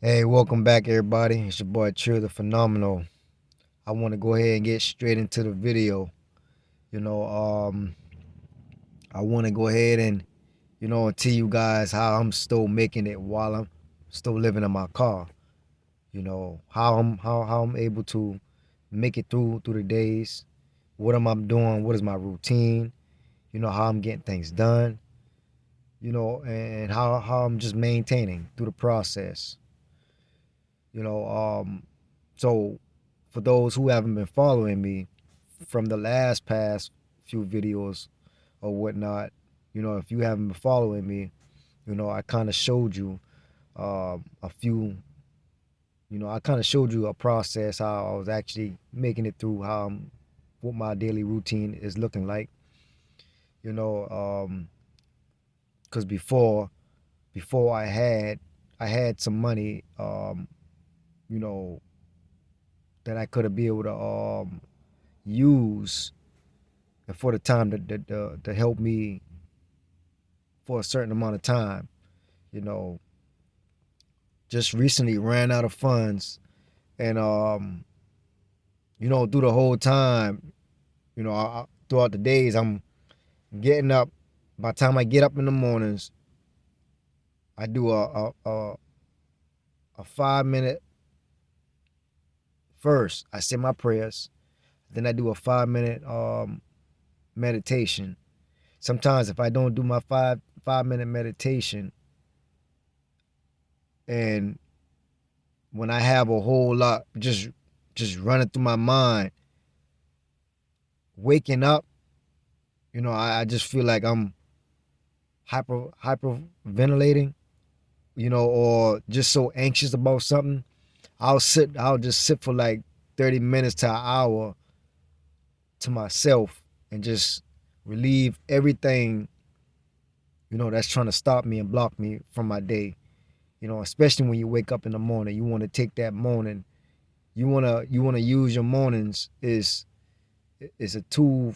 Hey, welcome back, everybody. It's your boy Cheer the Phenomenal. I want to go ahead and get straight into the video. You know, um, I want to go ahead and tell you guys how I'm still making it while I'm still living in my car. How I'm able to make it through the days. What am I doing? What is my routine? How I'm getting things done. And how I'm just maintaining through the process. You know, um, so for those who haven't been following me from the past few videos or whatnot, if you haven't been following me, I kind of showed you a few, I kind of showed you a process how I was actually making it through what my daily routine is looking like, you know, um, because before I had some money, you know, that I could have been able to use for the time to help me for a certain amount of time. You know, just recently ran out of funds, and through the whole time, throughout the days, I'm getting up. By the time I get up in the mornings, I do a 5 minute first. I say my prayers, then I do a 5 minute meditation. Sometimes if I don't do my five minute meditation, and when I have a whole lot just running through my mind, waking up, I just feel like I'm hyper ventilating, or just so anxious about something. I'll just sit for like 30 minutes to an hour to myself and just relieve everything, that's trying to stop me and block me from my day. Especially when you wake up in the morning, you want to take that morning. You wanna use your mornings is a tool.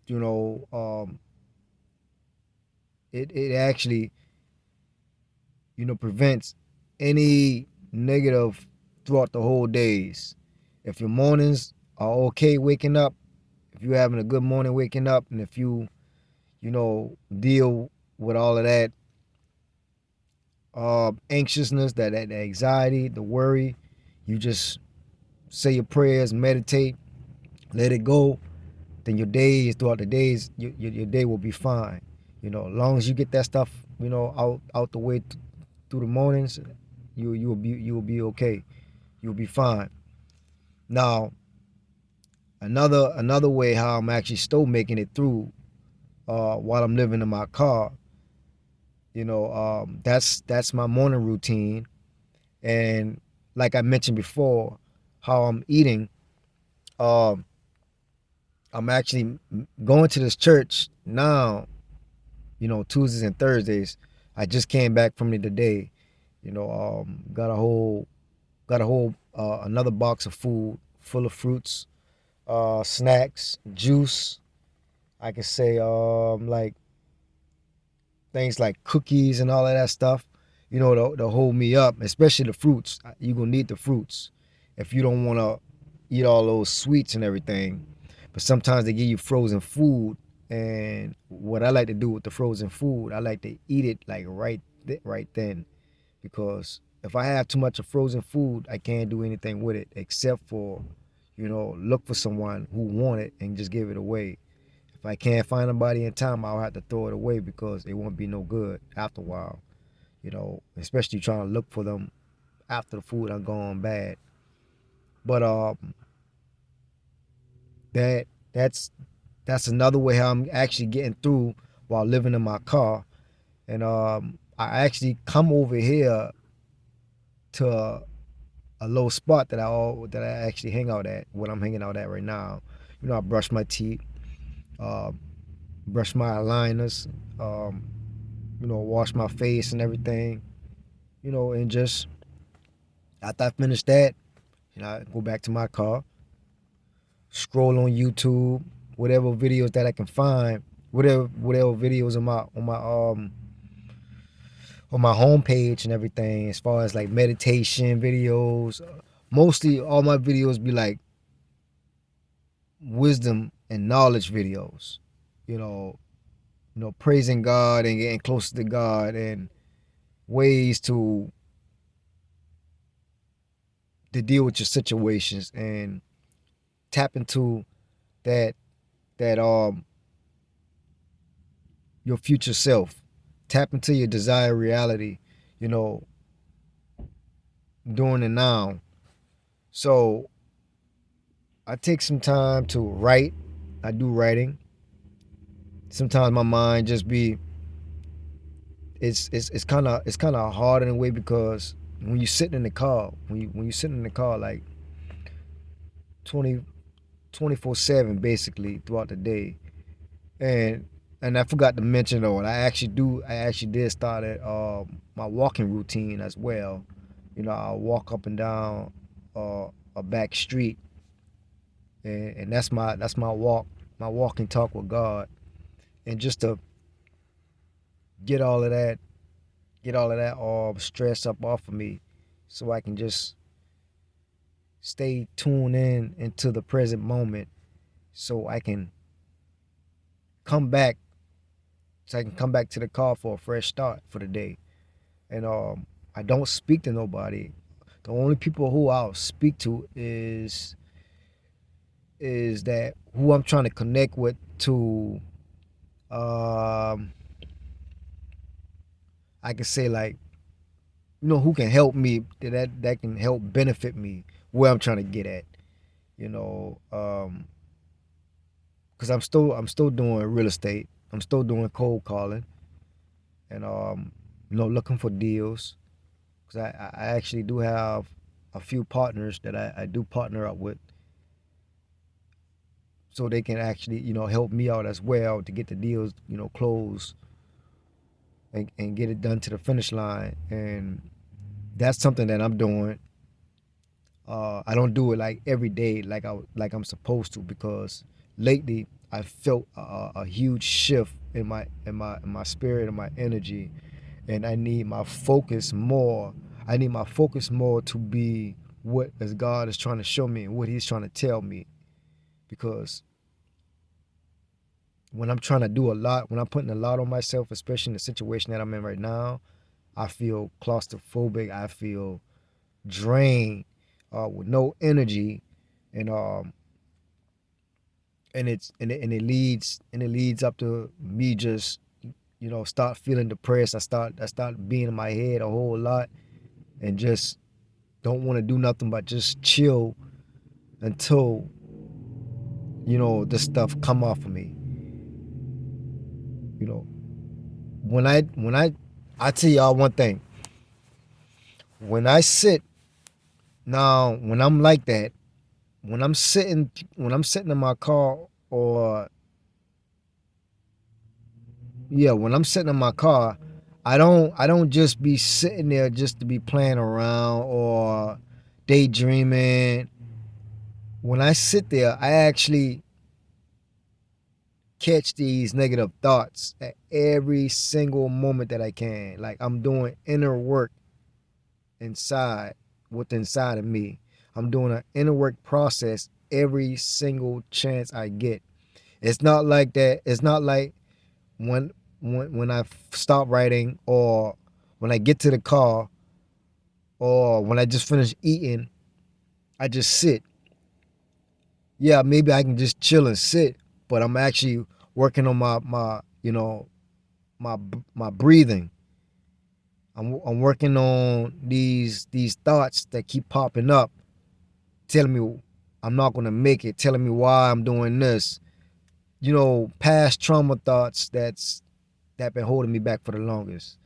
You know, it actually prevents any negative throughout the whole days. If your mornings are okay waking up, if you're having a good morning waking up, and if deal with all of that anxiousness, that anxiety, the worry, you just say your prayers, meditate, let it go, then throughout the days, your day will be fine. As long as you get that stuff, out the way through the mornings, you'll be okay. You'll be fine. Now, another way how I'm actually still making it through while I'm living in my car, that's my morning routine. And like I mentioned before, how I'm eating, um, I'm actually going to this church now, Tuesdays and Thursdays. I just came back from it today. Got a whole another box of food full of fruits, snacks, juice. I can say like things like cookies and all of that stuff. To hold me up, especially the fruits. You gonna need the fruits if you don't want to eat all those sweets and everything. But sometimes they give you frozen food, and what I like to do with the frozen food, I like to eat it like right then, because if I have too much of frozen food, I can't do anything with it except for, look for someone who want it and just give it away. If I can't find nobody in time, I'll have to throw it away because it won't be no good after a while. Especially trying to look for them after the food done gone bad. But that that's that's another way how I'm actually getting through while living in my car. And I actually come over here to a low spot that I actually hang out at, what I'm hanging out at right now. I brush my teeth, uh, brush my aligners, wash my face and everything, and just after I finish that, I go back to my car, scroll on YouTube, whatever videos that I can find, whatever videos on my on my homepage and everything, as far as like meditation videos. Mostly all my videos be like wisdom and knowledge videos. You know, praising God and getting closer to God, and ways to deal with your situations and tap into that that your future self. Tap into your desired reality, you know, during the now. So I take some time to write. I do writing. Sometimes my mind just be it's kind of hard in a way, because when you sitting in the car, when you sitting in the car like 20 24/7 basically throughout the day. And I forgot to mention though, I actually did start my walking routine as well. I'll walk up and down a back street, and that's my walking talk with God, and just to get all of that stress up off of me, so I can just stay tuned in into the present moment, so I can come back to the car for a fresh start for the day. And I don't speak to nobody. The only people who I'll speak to is that who I'm trying to connect with, to um I can say, like, who can help me, that can help benefit me where I'm trying to get at. You know, because I'm still doing real estate. I'm still doing cold calling, and looking for deals, because I actually do have a few partners that I do partner up with, so they can actually help me out as well to get the deals closed, and get it done to the finish line. And that's something that I'm doing. I don't do it like every day, like I'm supposed to, because lately I felt a huge shift in my spirit and my energy, and I need my focus more. I need my focus more to be what as God is trying to show me and what He's trying to tell me. Because when I'm trying to do a lot, when I'm putting a lot on myself, especially in the situation that I'm in right now, I feel claustrophobic. I feel drained, with no energy, and it leads up to me just start feeling depressed. I start being in my head a whole lot, and just don't want to do nothing but just chill until this stuff come off of me. You know, when I tell y'all one thing. When I sit now, when I'm like that, when I'm sitting in my car, or yeah, when I'm sitting in my car, I don't just be sitting there just to be playing around or daydreaming. When I sit there, I actually catch these negative thoughts at every single moment that I can. Like, I'm doing inner work inside, what's inside of me. I'm doing an inner work process every single chance I get. It's not like that. It's not like when when I stop writing, or when I get to the car, or when I just finish eating, I just sit. Yeah, maybe I can just chill and sit, but I'm actually working on my my breathing. I'm working on these thoughts that keep popping up, telling me I'm not gonna make it, telling me why I'm doing this. Past trauma thoughts that been holding me back for the longest.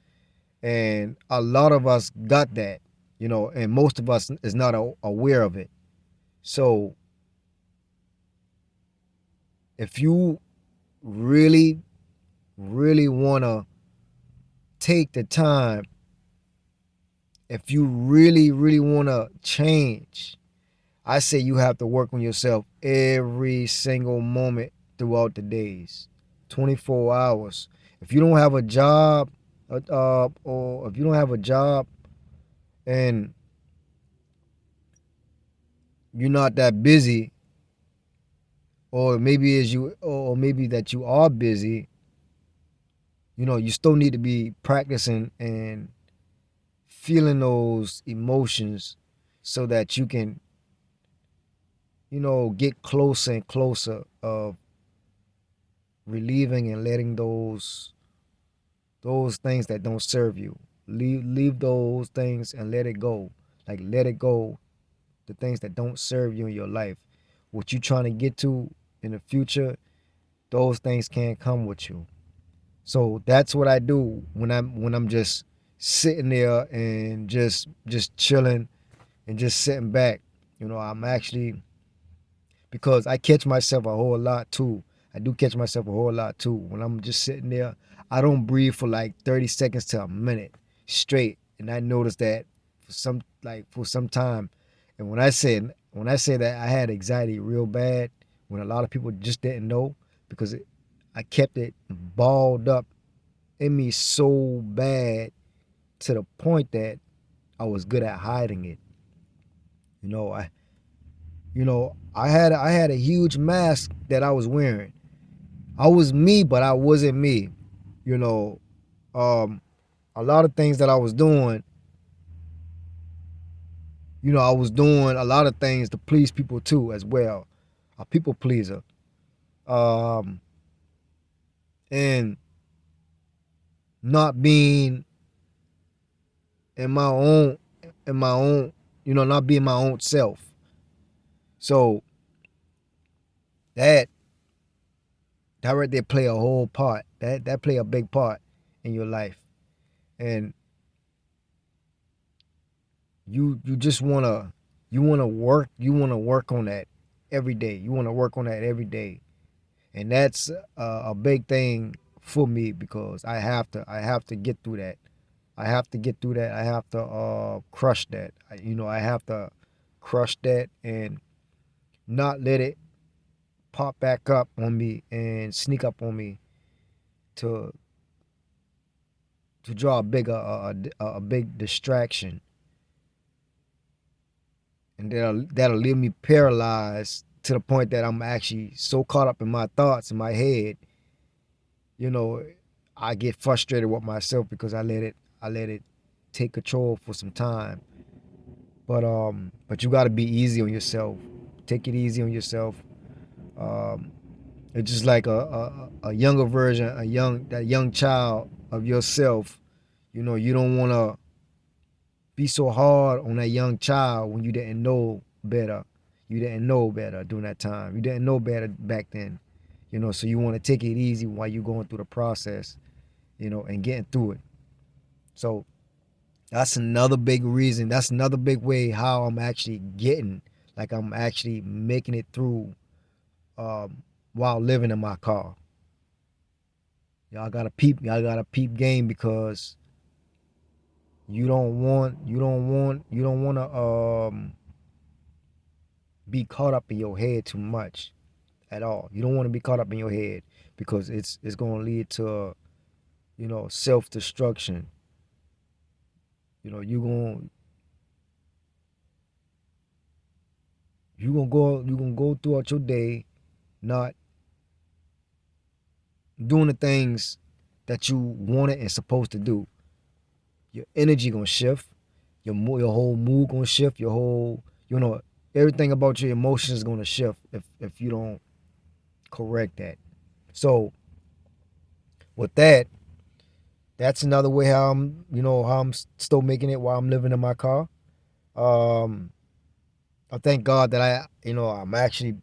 And a lot of us got that, and most of us is not aware of it. So if you really, really want to take the time, if you really, really want to change, I say you have to work on yourself every single moment throughout the days, 24 hours. If you don't have a job, or if you don't have a job and you're not that busy, or maybe as you, or maybe that you are busy, you still need to be practicing and feeling those emotions so that you can, get closer and closer of relieving and letting those things that don't serve you. Leave those things and let it go. Like let it go, the things that don't serve you in your life. What you trying to get to in the future, those things can't come with you. So that's what I do when I'm just sitting there and just chilling and just sitting back. I'm actually, because I catch myself a whole lot too. I do catch myself a whole lot too. When I'm just sitting there, I don't breathe for like 30 seconds to a minute straight. And I noticed that for some time. And when I say that I had anxiety real bad, when a lot of people just didn't know, because I kept it balled up in me so bad to the point that I was good at hiding it. You know, I I had a huge mask that I was wearing. I was me, but I wasn't me. You know, um, a lot of things that I was doing, I was doing a lot of things to please people too, as well. A people pleaser. Um, and not being in my own, in my own, not being my own self. So that that right there play a whole part. That play a big part in your life. And you just you want to work on that every day. You want to work on that every day. And that's a big thing for me, because I have to get through that. I have to get through that. I have to crush that. I have to crush that and not let it pop back up on me and sneak up on me to draw a big distraction, and that'll leave me paralyzed to the point that I'm actually so caught up in my thoughts in my head. You know, I get frustrated with myself because I let it take control for some time. But you got to be easy on yourself. Take it easy on yourself. Um, it's just like a younger version, that young child of yourself. You don't want to be so hard on that young child when you didn't know better. You didn't know better during that time. You didn't know better back then. So you want to take it easy while you're going through the process, and getting through it. So that's another big reason. That's another big way how I'm actually getting, like I'm actually making it through while living in my car. Y'all gotta peep game, because you don't want to be caught up in your head too much at all. You don't want to be caught up in your head, because it's going to lead to self destruction. You gonna go throughout your day not doing the things that you wanted and supposed to do. Your energy gonna shift. Your whole mood gonna shift. Your whole everything about your emotions is gonna shift if you don't correct that. So with that, that's another way how I'm still making it while I'm living in my car. Um, I thank God that I'm actually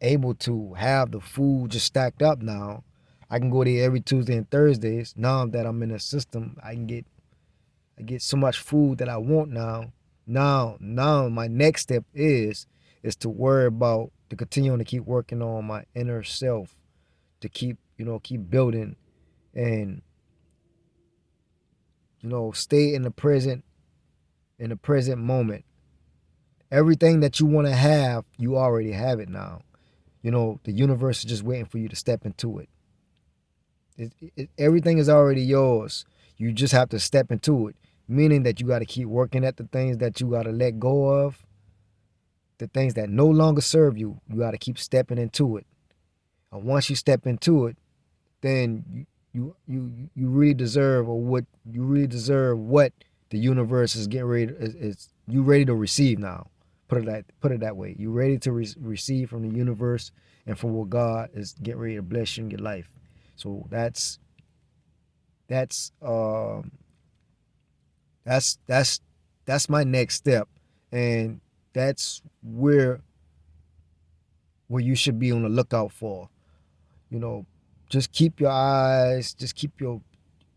able to have the food just stacked up now. I can go there every Tuesday and Thursdays. Now that I'm in the system, I get so much food that I want now. Now my next step is to worry about to continue to keep working on my inner self, to keep building, and stay in the present moment. Everything that you want to have, you already have it now. The universe is just waiting for you to step into it. Everything is already yours. You just have to step into it, meaning that you got to keep working at the things that you got to let go of, the things that no longer serve you. You got to keep stepping into it. And once you step into it, then you really deserve, or what you really deserve, what the universe is getting ready is you ready to receive now. Put it that way. You ready to receive from the universe and from what God is getting ready to bless you in your life. So that's that's that's that's my next step, and that's where you should be on the lookout for. You know, just keep your eyes, just keep your.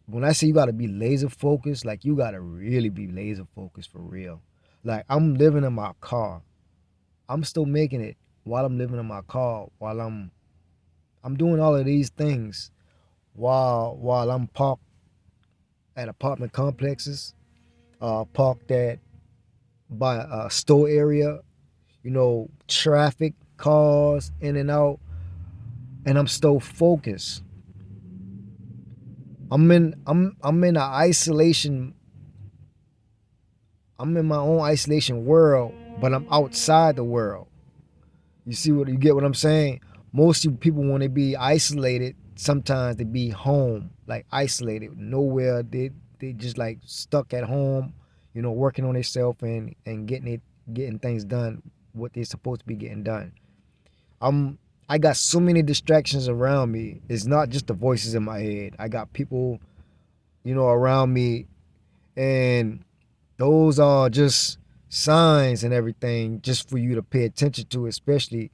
When I say you gotta be laser focused, like you gotta really be laser focused for real. Like I'm living in my car, I'm still making it while I'm living in my car, while I'm doing all of these things while I'm parked at apartment complexes, parked at by a store area, traffic, cars in and out, and I'm still focused. I'm in a isolation. I'm in my own isolation world, but I'm outside the world. You get what I'm saying? Most people, when they be isolated, sometimes they be home, like isolated, nowhere. They just like stuck at home, working on themselves and getting things done, what they're supposed to be getting done. I'm I got so many distractions around me. It's not just the voices in my head. I got people, around me, and those are just signs and everything just for you to pay attention to, especially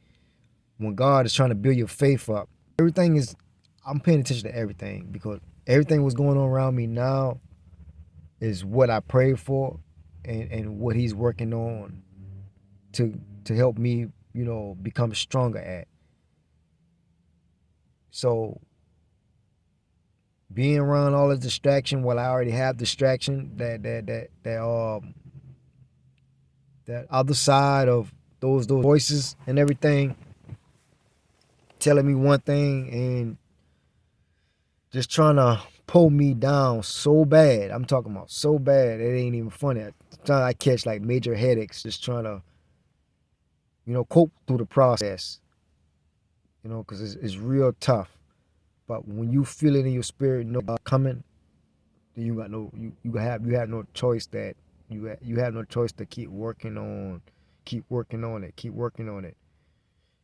when God is trying to build your faith up. I'm paying attention to everything, because everything was going on around me now is what I prayed for, and what He's working on to help me, become stronger at. So being around all this distraction while I already have distraction, that other side of those voices and everything telling me one thing and just trying to pull me down so bad. I'm talking about so bad it ain't even funny. Sometimes I catch like major headaches just trying to, cope through the process. Because it's real tough. But when you feel it in your spirit, coming, then you got no you have no choice that you have no choice to keep working on it.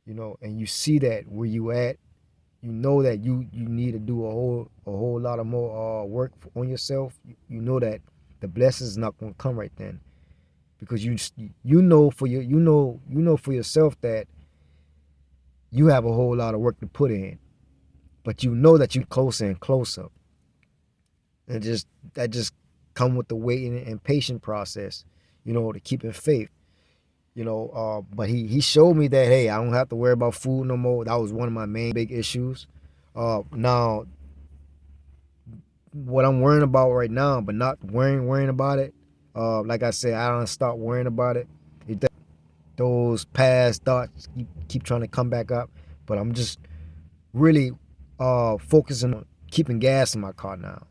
And you see that where you at, that you need to do a whole lot of more work on yourself. You know that the blessings not gonna come right then, because you know for yourself that you have a whole lot of work to put in, but you know that you're closer and closer, and that just come with the waiting and patient process, to keep in faith. But he showed me that, hey, I don't have to worry about food no more. That was one of my main big issues. Now what I'm worrying about right now, but not worrying about it. Like I said, I don't stop worrying about it. Those past thoughts keep trying to come back up, but I'm just really focusing on keeping gas in my car now.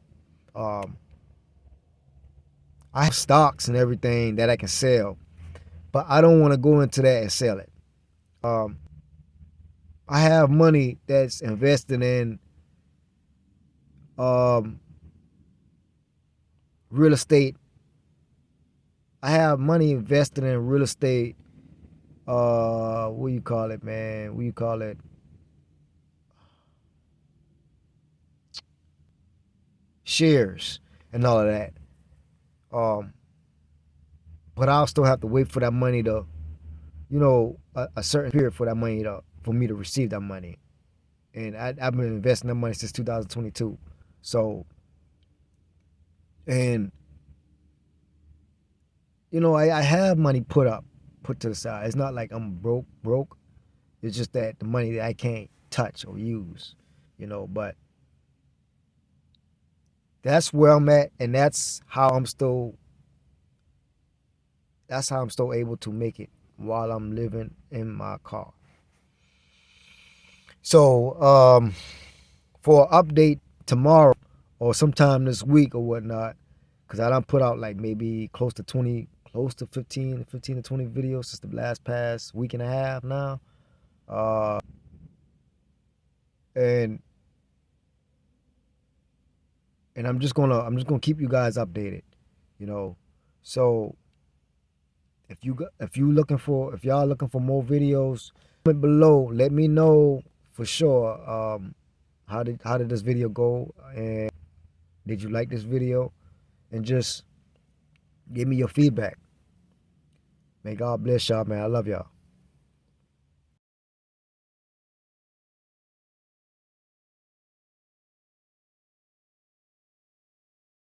Um, I have stocks and everything that I can sell, but I don't want to go into that and sell it. Um, I have money that's invested in um, real estate. I have money invested in real estate. What do you call it, man? What do you call it? Shares and all of that. Um, but I'll still have to wait for that money to, a certain period for that money for me to receive that money. And I've been investing that money since 2022. So, and I have money put to the side. It's not like I'm broke. It's just that the money that I can't touch or use, but that's where I'm at, and that's how I'm still able to make it while I'm living in my car. So, for an update tomorrow or sometime this week or whatnot, because I done put out like maybe close to 20, close to 15 to 20 videos since the last past week and a half now. And I'm just gonna keep you guys updated, you know. So if y'all looking for more videos, comment below. Let me know for sure. How did this video go, and did you like this video? And just give me your feedback. May God bless y'all, man. I love y'all.